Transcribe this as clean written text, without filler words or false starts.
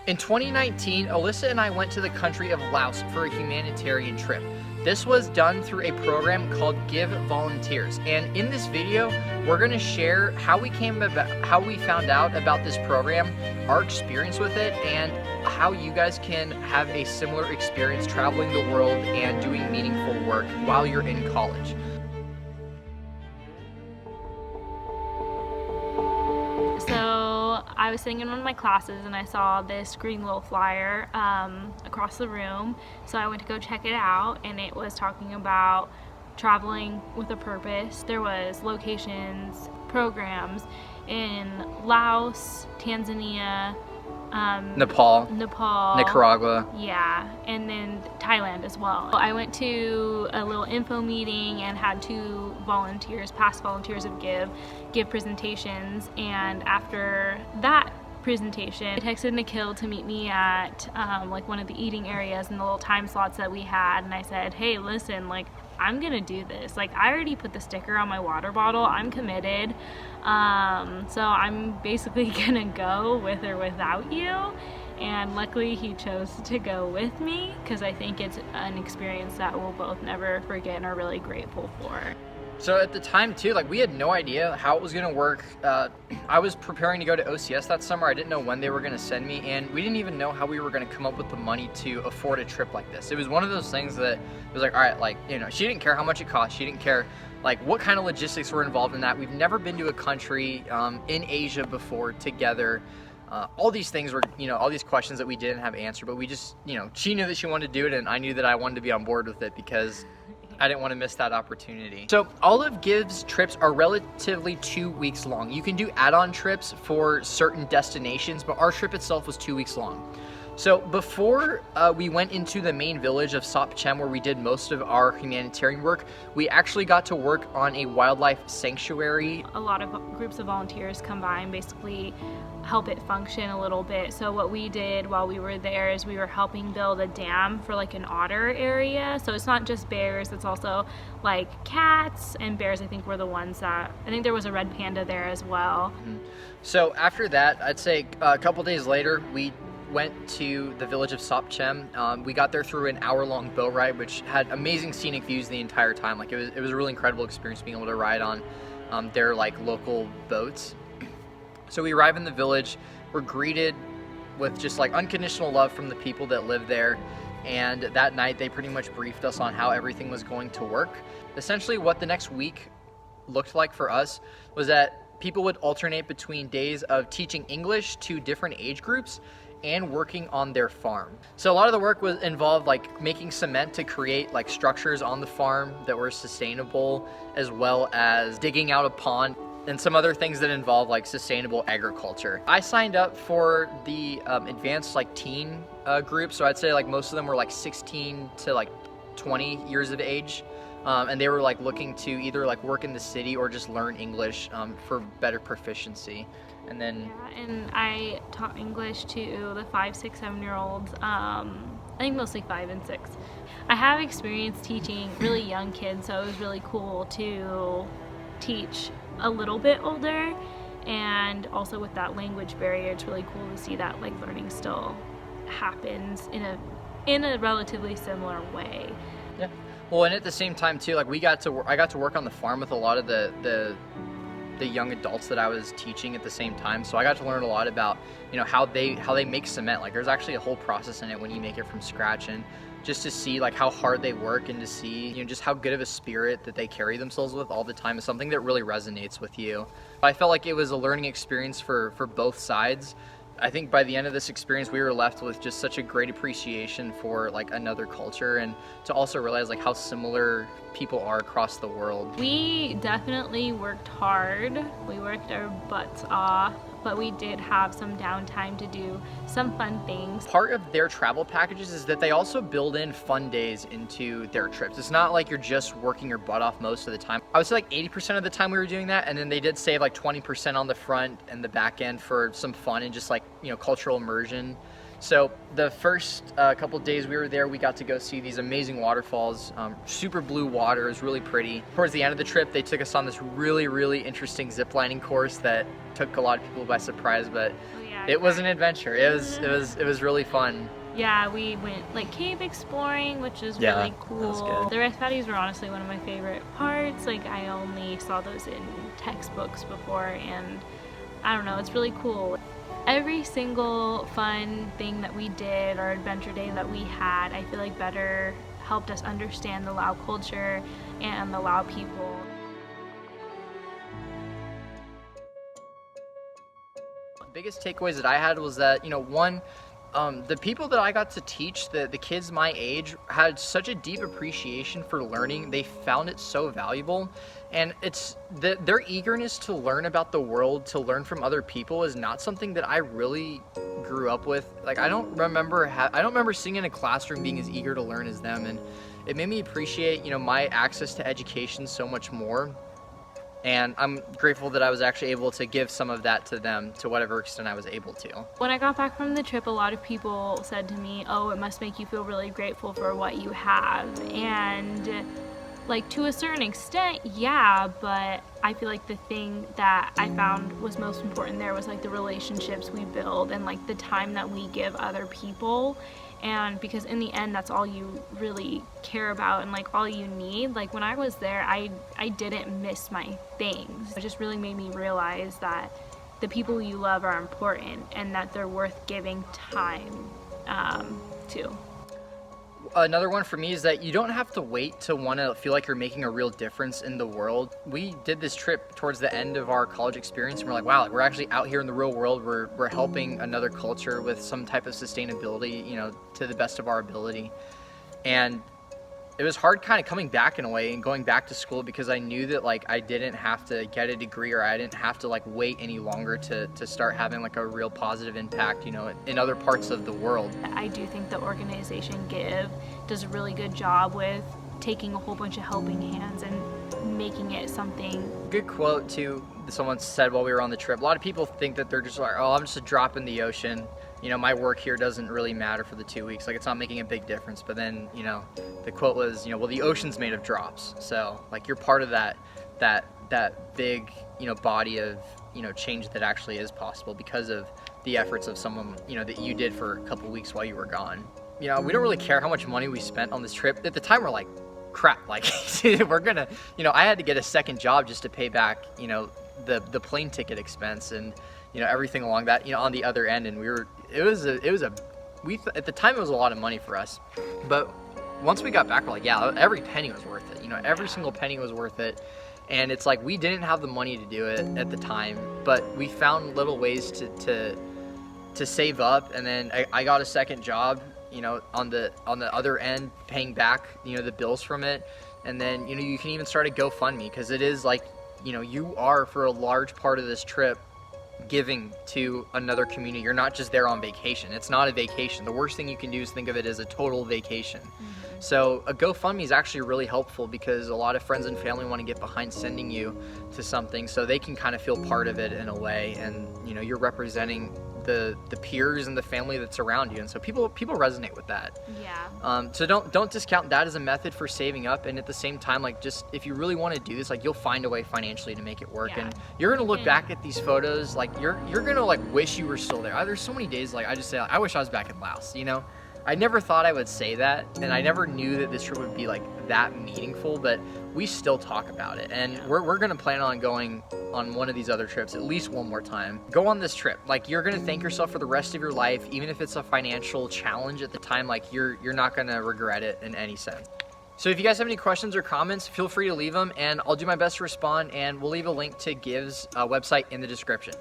In 2019, Alyssa and I went to the country of Laos for a humanitarian trip. This was done through a program called Give Volunteers, and in this video we're going to share how we found out about this program, our experience with it, and how you guys can have a similar experience traveling the world and doing meaningful work while you're in college. So I was sitting in one of my classes and I saw this green little flyer across the room. So I went to go check it out, and it was talking about traveling with a purpose. There was locations, programs in Laos, Tanzania, Nepal, Nicaragua. Yeah, and then Thailand as well. I went to a little info meeting and had two volunteers, past volunteers of give presentations, and after that presentation, I texted Nikhil to meet me at like one of the eating areas in the little time slots that we had, and I said, hey, listen, like, I'm gonna do this. Like, I already put the sticker on my water bottle. I'm committed. So I'm basically gonna go with or without you. And luckily he chose to go with me, because I think it's an experience that we'll both never forget and are really grateful for. So at the time too, like, we had no idea how it was gonna work. I was preparing to go to OCS that summer. I didn't know when they were gonna send me, and we didn't even know how we were gonna come up with the money to afford a trip like this. It was one of those things that it was like, all right, like, you know, she didn't care how much it cost. She didn't care like what kind of logistics were involved in that. We've never been to a country in Asia before together. All these things were, you know, all these questions that we didn't have answered, but we just, you know, she knew that she wanted to do it, and I knew that I wanted to be on board with it because I didn't want to miss that opportunity. So all of Give's trips are relatively 2 weeks long. You can do add-on trips for certain destinations, but our trip itself was 2 weeks long. So before we went into the main village of Sopchem, where we did most of our humanitarian work, we actually got to work on a wildlife sanctuary. A lot of groups of volunteers come by and basically help it function a little bit. So what we did while we were there is we were helping build a dam for like an otter area. So it's not just bears, it's also like cats, and bears I think were the ones that, I think there was a red panda there as well. So after that, I'd say a couple days later, we went to the village of Sopchem. We got there through an hour-long boat ride, which had amazing scenic views the entire time. Like, it was a really incredible experience being able to ride on their like local boats. So we arrive in the village, we're greeted with just like unconditional love from the people that live there, and that night they pretty much briefed us on how everything was going to work. Essentially what the next week looked like for us was that people would alternate between days of teaching English to different age groups and working on their farm. So a lot of the work was involved like making cement to create like structures on the farm that were sustainable, as well as digging out a pond and some other things that involve like sustainable agriculture. I signed up for the advanced like teen group, so I'd say like most of them were like 16 to like 20 years of age. And they were like looking to either like work in the city or just learn English for better proficiency. And then and I taught English to the 5, 6, 7-year-olds. I think mostly 5 and 6. I have experience teaching really young kids, so it was really cool to teach a little bit older, and also with that language barrier, it's really cool to see that like learning still happens in a relatively similar way. Yeah. Well, and at the same time too, like I got to work on the farm with a lot of the young adults that I was teaching at the same time. So I got to learn a lot about, you know, how they make cement. Like, there's actually a whole process in it when you make it from scratch, and just to see like how hard they work and to see, you know, just how good of a spirit that they carry themselves with all the time is something that really resonates with you. I felt like it was a learning experience for both sides. I think by the end of this experience, we were left with just such a great appreciation for like another culture, and to also realize like how similar people are across the world. We definitely worked hard. We worked our butts off, but we did have some downtime to do some fun things. Part of their travel packages is that they also build in fun days into their trips. It's not like you're just working your butt off most of the time. I would say like 80% of the time we were doing that, and then they did save like 20% on the front and the back end for some fun and just like, you know, cultural immersion. So the first couple days we were there, we got to go see these amazing waterfalls, super blue water. It was really pretty. Towards the end of the trip, they took us on this really, really interesting ziplining course that took a lot of people by surprise. But oh yeah, Yeah. It was an adventure. It was really fun. Yeah, we went like cave exploring, which is Yeah, really that cool. was good. The rice paddies were honestly one of my favorite parts. Like I only saw those in textbooks before, and I don't know, it's really cool. Every single fun thing that we did or adventure day that we had, I feel like better helped us understand the Lao culture and the Lao people. Biggest takeaways that I had was that, one, the people that I got to teach, the kids my age, had such a deep appreciation for learning. They found it so valuable, and it's their eagerness to learn about the world, to learn from other people, is not something that I really grew up with. Like I don't remember sitting in a classroom being as eager to learn as them, and it made me appreciate my access to education so much more. And I'm grateful that I was actually able to give some of that to them to whatever extent I was able to. When I got back from the trip, a lot of people said to me, oh, it must make you feel really grateful for what you have. And like to a certain extent, yeah, but I feel like the thing that I found was most important there was like the relationships we build and like the time that we give other people. And because in the end, that's all you really care about and like all you need. Like when I was there, I didn't miss my things. It just really made me realize that the people you love are important and that they're worth giving time to. Another one for me is that you don't have to wait to want to feel like you're making a real difference in the world. We did this trip towards the end of our college experience, and we're like, wow, we're actually out here in the real world. We're helping another culture with some type of sustainability, to the best of our ability. And it was hard kind of coming back in a way and going back to school, because I knew that like I didn't have to get a degree, or I didn't have to like wait any longer to start having like a real positive impact, in other parts of the world. I do think the organization Give does a really good job with taking a whole bunch of helping hands and making it something. Good quote too, someone said while we were on the trip. A lot of people think that they're just like, oh, I'm just a drop in the ocean. My work here doesn't really matter for the 2 weeks. Like it's not making a big difference. But then, the quote was, well, the ocean's made of drops. So like you're part of that big, body of, change that actually is possible because of the efforts of someone, that you did for a couple weeks while you were gone. We don't really care how much money we spent on this trip. At the time, we're like, crap, like we're gonna, I had to get a second job just to pay back, the plane ticket expense and, everything along that, on the other end. And at the time it was a lot of money for us, but once we got back, we're like, yeah, every penny was worth it. Every single penny was worth it. And it's like, we didn't have the money to do it at the time, but we found little ways to save up. And then I got a second job, on the other end, paying back, the bills from it. And then, you can even start a GoFundMe, because it is like, you are, for a large part of this trip, giving to another community. You're not just there on vacation. It's not a vacation. The worst thing you can do is think of it as a total vacation. Mm-hmm. So a GoFundMe is actually really helpful, because a lot of friends and family want to get behind sending you to something so they can kind of feel part of it in a way, and you're representing the peers and the family that's around you, and so people resonate with that. Yeah. So don't discount that as a method for saving up, and at the same time, like, just if you really want to do this, like, you'll find a way financially to make it work. Yeah. And you're gonna look back at these photos, like you're gonna like wish you were still there. There's so many days like I just say, like, I wish I was back in Laos. I never thought I would say that, and I never knew that this trip would be like that meaningful, but we still talk about it, and we're gonna plan on going on one of these other trips at least one more time. Go on this trip. Like, you're gonna thank yourself for the rest of your life, even if it's a financial challenge at the time. Like, you're not gonna regret it in any sense. So if you guys have any questions or comments, feel free to leave them, and I'll do my best to respond, and we'll leave a link to Give's website in the description.